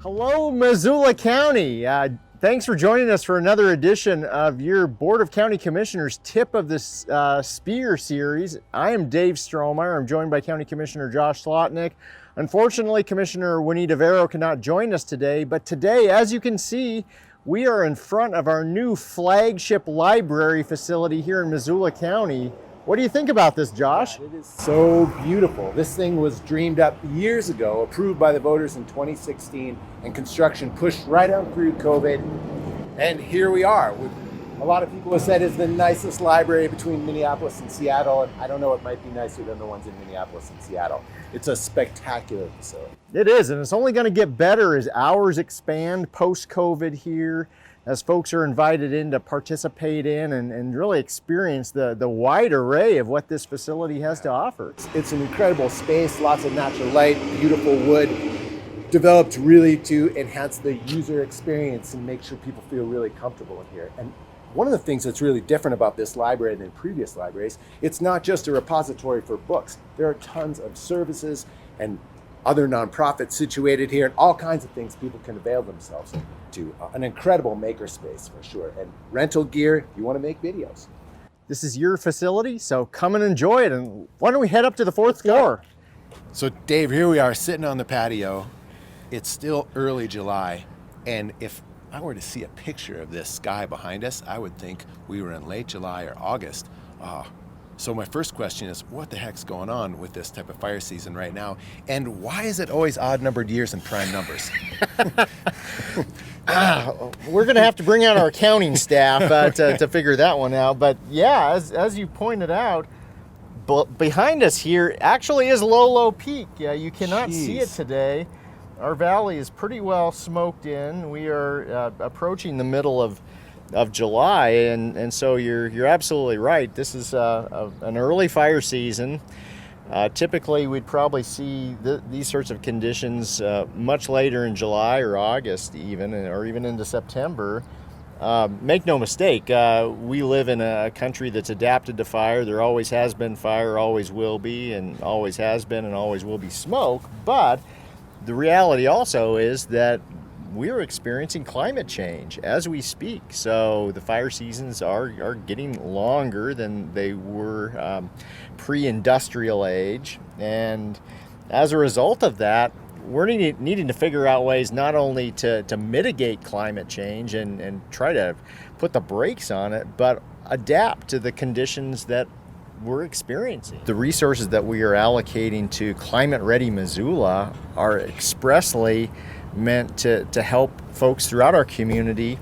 Hello, Missoula County. Thanks for joining us for another edition of your Board of County Commissioners Tip of the Spear series. I am Dave Strohmeyer. I'm joined by County Commissioner Josh Slotnick. Unfortunately, Commissioner Juanita cannot join us today, but today, as you can see, we are in front of our new flagship library facility here in Missoula County. What do you think about this, Josh? It is so beautiful. This thing was dreamed up years ago, approved by the voters in 2016, and construction pushed right on through COVID. And here we are. A lot of people have said it's the nicest library between Minneapolis and Seattle, and I don't know, it might be nicer than the ones in Minneapolis and Seattle. It's a spectacular facility. It is, and it's only going to get better as hours expand post-COVID here, as folks are invited in to participate in and really experience the wide array of what this facility has to offer. It's an incredible space, lots of natural light, beautiful wood, developed really to enhance the user experience and make sure people feel really comfortable in here. And one of the things that's really different about this library than previous libraries, it's not just a repository for books. There are tons of services and other nonprofits situated here, and all kinds of things people can avail themselves to. An incredible makerspace for sure. And rental gear, if you want to make videos. This is your facility, so come and enjoy it. And why don't we head up to the fourth floor? So Dave, here we are sitting on the patio. It's still early July, and if I were to see a picture of this sky behind us, I would think we were in late July or August. So my first question is, what the heck's going on with this type of fire season right now? And why is it always odd-numbered years and prime numbers? We're going to have to bring out our accounting staff to figure that one out. But yeah, as you pointed out, behind us here actually is Low Peak. Yeah, you cannot see it today. Our valley is pretty well smoked in. We are approaching the middle of July, and so you're absolutely right. This is an early fire season. Typically, we'd probably see these sorts of conditions much later in July or August even, or even into September. Make no mistake, we live in a country that's adapted to fire. There always has been fire, always will be, and always has been and always will be smoke. But the reality also is that we're experiencing climate change as we speak. So the fire seasons are getting longer than they were pre-industrial age. And as a result of that, we're needing to figure out ways not only to mitigate climate change and try to put the brakes on it, but adapt to the conditions that we're experiencing. The resources that we are allocating to Climate Ready Missoula are expressly meant to help folks throughout our community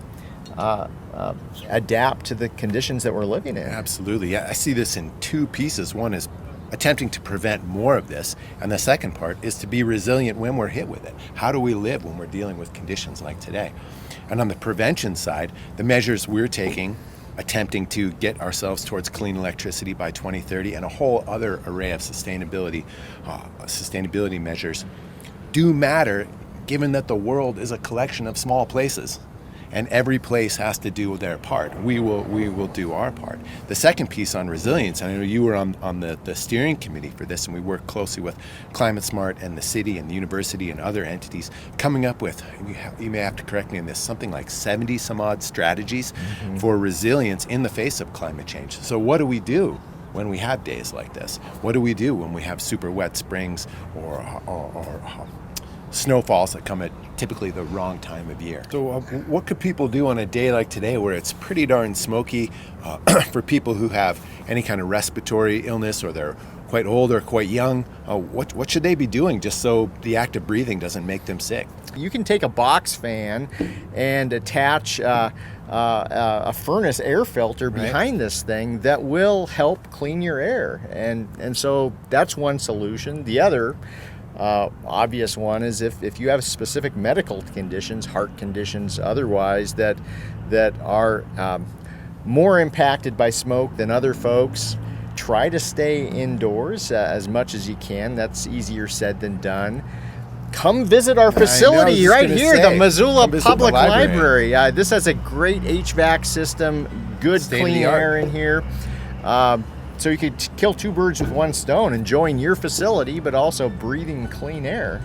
adapt to the conditions that we're living in. Absolutely. Yeah, I see this in two pieces. One is attempting to prevent more of this, and the second part is to be resilient when we're hit with it. How do we live when we're dealing with conditions like today? And on the prevention side, the measures we're taking, attempting to get ourselves towards clean electricity by 2030 and a whole other array of sustainability measures do matter, given that the world is a collection of small places and every place has to do their part. We will do our part. The second piece on resilience, I know you were on the steering committee for this, and we work closely with Climate Smart and the city and the university and other entities, coming up with, you may have to correct me on this, something like 70 some odd strategies for resilience in the face of climate change. So what do we do when we have days like this? What do we do when we have super wet springs or snowfalls that come at typically the wrong time of year? So what could people do on a day like today where it's pretty darn smoky for people who have any kind of respiratory illness, or they're quite old or quite young? What should they be doing just so the act of breathing doesn't make them sick? You can take a box fan and attach a furnace air filter behind this thing that will help clean your air, and so that's one solution. The other obvious one is if you have specific medical conditions, heart conditions, otherwise that are more impacted by smoke than other folks, try to stay indoors as much as you can. That's easier said than done. Come visit our facility right here, the Missoula Public Library. This has a great HVAC system, good clean air in here. So you could kill two birds with one stone, enjoying your facility, but also breathing clean air.